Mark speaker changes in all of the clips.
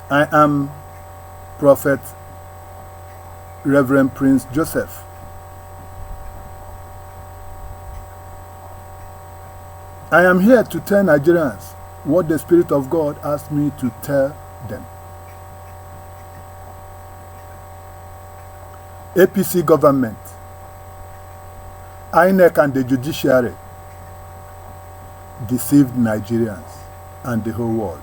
Speaker 1: I am Prophet Reverend Prince Joseph. I am here to tell Nigerians what the Spirit of God asked me to tell them. APC government, INEC and the judiciary deceived Nigerians and the whole world.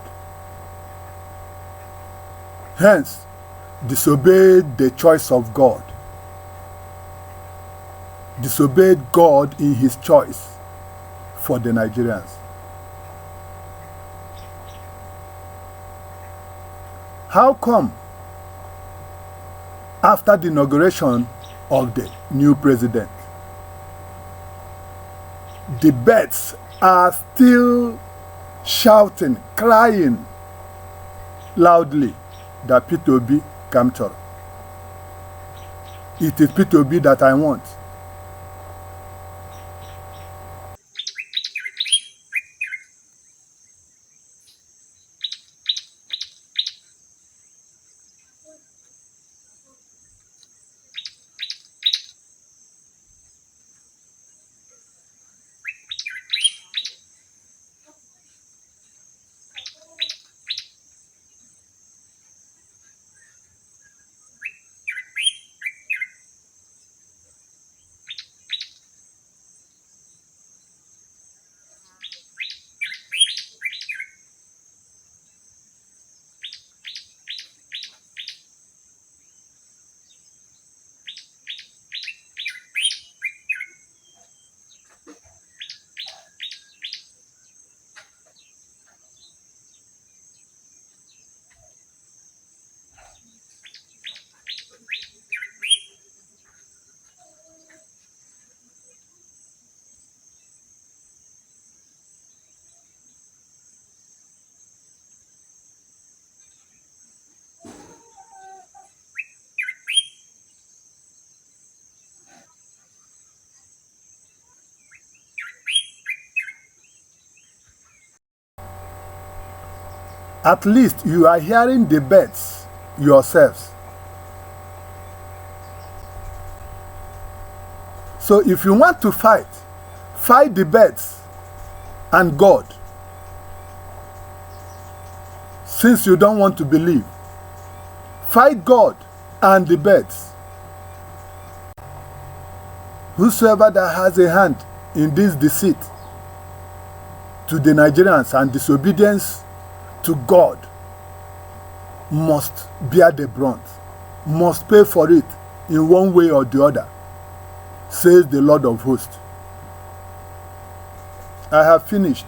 Speaker 1: Hence, disobeyed the choice of God. Disobeyed God in his choice for the Nigerians. How come after the inauguration of the new president, the birds are still shouting, crying loudly that Peter Obi captured? It is Peter Obi that I want. At least you are hearing the birds yourselves. So if you want to fight, fight the birds and God. Since you don't want to believe, fight God and the birds. Whosoever that has a hand in this deceit to the Nigerians and disobedience to God must bear the brunt, must pay for it in one way or the other, says the Lord of hosts. I have finished.